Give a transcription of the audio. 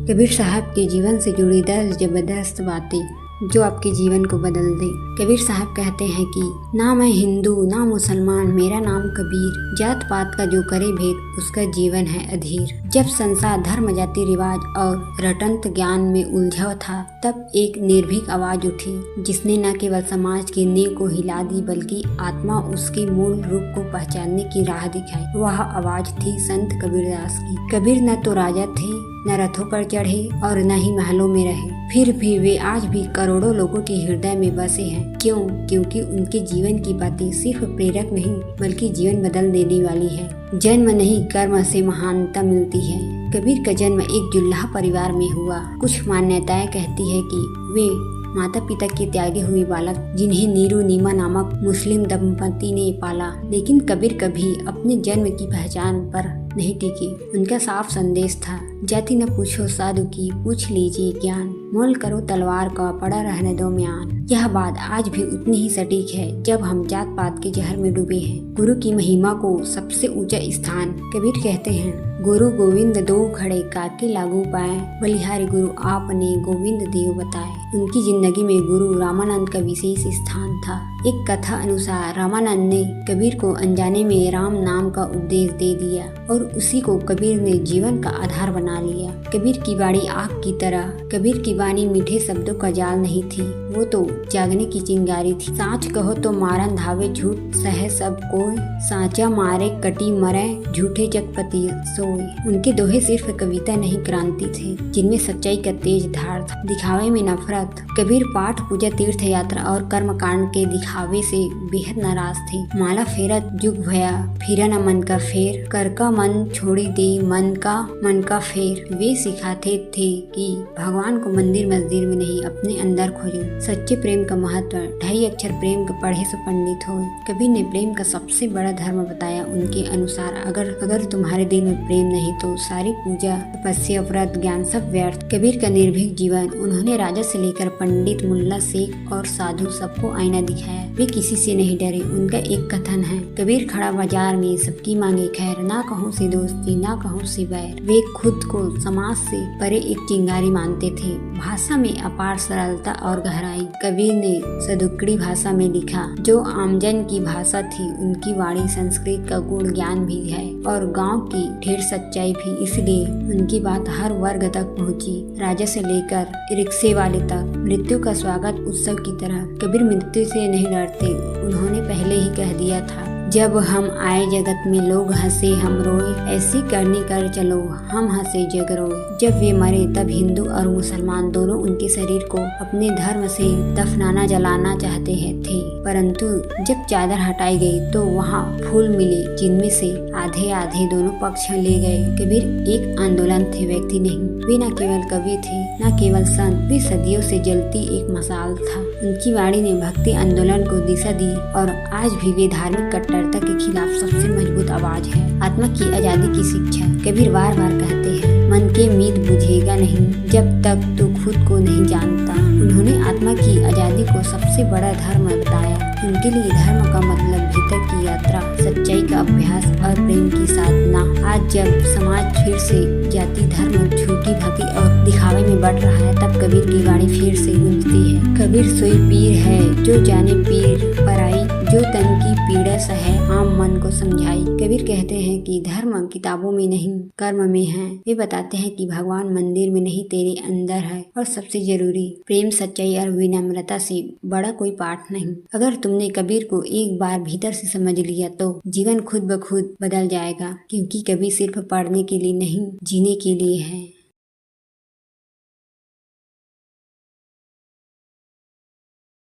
कबीर साहब के जीवन से जुड़ी 10 जबरदस्त बातें जो आपके जीवन को बदल दे। कबीर साहब कहते हैं कि ना मैं हिंदू ना मुसलमान, मेरा नाम कबीर, जात पात का जो करे भेद उसका जीवन है अधीर। जब संसार धर्म जाति रिवाज और रटंत ज्ञान में उलझा था तब एक निर्भीक आवाज उठी जिसने न केवल समाज की नींव को हिला दी बल्कि आत्मा उसके मूल रूप को पहचानने की राह दिखाई। वह आवाज थी संत कबीरदास की। कबीर न तो राजा थे, न रथों पर चढ़े और न ही महलों में रहे, फिर भी वे आज भी करोड़ों लोगों के हृदय में बसे हैं। क्यों? क्योंकि उनके जीवन की बातें सिर्फ प्रेरक नहीं बल्कि जीवन बदल देने वाली है। जन्म नहीं कर्म से महानता मिलती है। कबीर का जन्म एक जुल्हा परिवार में हुआ। कुछ मान्यताएं कहती है कि वे माता पिता के त्यागे हुए बालक जिन्हें नीरू नीमा नामक मुस्लिम दंपति ने पाला, लेकिन कबीर कभी अपने जन्म की पहचान पर नहीं टिके। उनका साफ संदेश था, जाति न पूछो साधु की, पूछ लीजिए ज्ञान, मोल करो तलवार का, पड़ा रहने दो म्यान। यह बात आज भी उतनी ही सटीक है जब हम जात पात के जहर में डूबे हैं। गुरु की महिमा को सबसे ऊंचा स्थान। कबीर कहते हैं, गुरु गोविंद दो खड़े काके लागू पाए, बलिहारी गुरु आपने गोविंद देव बताए। उनकी जिंदगी में गुरु रामानंद का विशेष स्थान था। एक कथा अनुसार रामानंद ने कबीर को अनजाने में राम नाम का उपदेश दे दिया और उसी को कबीर ने जीवन का आधार बना लिया। कबीर की वाणी आग की तरह। कबीर की वाणी मीठे शब्दों का जाल नहीं थी, वो तो जागने की चिंगारी थी। साच कहो तो मारन धावे, झूठ सहे सब कोय, साचा मारे कटी मरे, झूठे जगपति सोए। उनके दोहे सिर्फ कविता नहीं क्रांति थे जिनमें सच्चाई का तेज धार था, दिखावे में नफरत। कबीर पाठ पूजा तीर्थ यात्रा और कर्म कांड के दिखावे से बेहद नाराज थे। माला फेरत जुग भया, फिरा न मन का फेर, कर का मन छोड़ी दे, मन का फेर। वे सिखाते थे कि भगवान को मंदिर मस्जिद में नहीं अपने अंदर खोजो। सच्चे प्रेम का महत्व, 2.5 अक्षर प्रेम का पढ़े सो पंडित हो। कबीर ने प्रेम का सबसे बड़ा धर्म बताया। उनके अनुसार अगर तुम्हारे दिल में प्रेम नहीं तो सारी पूजा तपस्या व्रत ज्ञान सब व्यर्थ। कबीर का निर्भीक जीवन। उन्होंने राजा से लेकर पंडित मुल्ला शेख और साधु सबको आईना दिखाया। वे किसी से नहीं डरे। उनका एक कथन है, कबीर खड़ा बाजार में सबकी मांगे खैर, ना कहूँ से दोस्ती ना कहूँ से बैर। वे खुद को समाज से परे एक चिंगारी मानते थे। भाषा में अपार सरलता और गहराई। कबीर ने सदुक्कड़ी भाषा में लिखा जो आमजन की भाषा थी। उनकी वाणी संस्कृत का गुण ज्ञान भी है और गांव की ढेर सच्चाई भी, इसलिए उनकी बात हर वर्ग तक पहुंची, राजा से लेकर रिक्शे वाले तक। मृत्यु का स्वागत उत्सव की तरह। कबीर मृत्यु से नहीं डरते। उन्होंने पहले ही कह दिया था, जब हम आए जगत में लोग हंसे हम रोए, ऐसी करनी कर चलो हम हंसे जग रोए। जब वे मरे तब हिंदू और मुसलमान दोनों उनके शरीर को अपने धर्म से दफनाना जलाना चाहते थे, परंतु जब चादर हटाई गई तो वहाँ फूल मिले जिनमें से आधे आधे दोनों पक्ष ले गए। कबीर एक आंदोलन थे, व्यक्ति नहीं। वे न केवल कवि थे न केवल संत, वे सदियों से जलती एक मशाल था। उनकी वाणी ने भक्ति आंदोलन को दिशा दी और आज भी वे धार्मिक कट्टरता के खिलाफ सबसे मजबूत आवाज है। आत्मा की आजादी की शिक्षा। कबीर बार बार कहते हैं, मन के मीत बुझेगा नहीं जब तक तू खुद को नहीं जानता। उन्होंने आत्मा की आजादी को सबसे बड़ा धर्म बताया। उनके लिए धर्म का मतलब भीतर की यात्रा, सच्चाई का अभ्यास और प्रेम की साधना। आज जब समाज फिर से जाति धर्म झूठी भक्ति और दिखावे में बढ़ रहा है तब कबीर की वाणी फिर से गूंजती है। कबीर सोई पीर है जो जाने पीर पराई, जो तन की पीड़ा सहे आम मन को समझाई। कबीर कहते हैं कि धर्म किताबों में नहीं कर्म में है। वे बताते हैं कि भगवान मंदिर में नहीं तेरे अंदर है। और सबसे जरूरी, प्रेम सच्चाई और विनम्रता से बड़ा कोई पाठ नहीं। अगर तुमने कबीर को एक बार भीतर से समझ लिया तो जीवन खुद ब खुद बदल जाएगा, क्योंकि कबीर सिर्फ पढ़ने के लिए नहीं जीने के लिए है।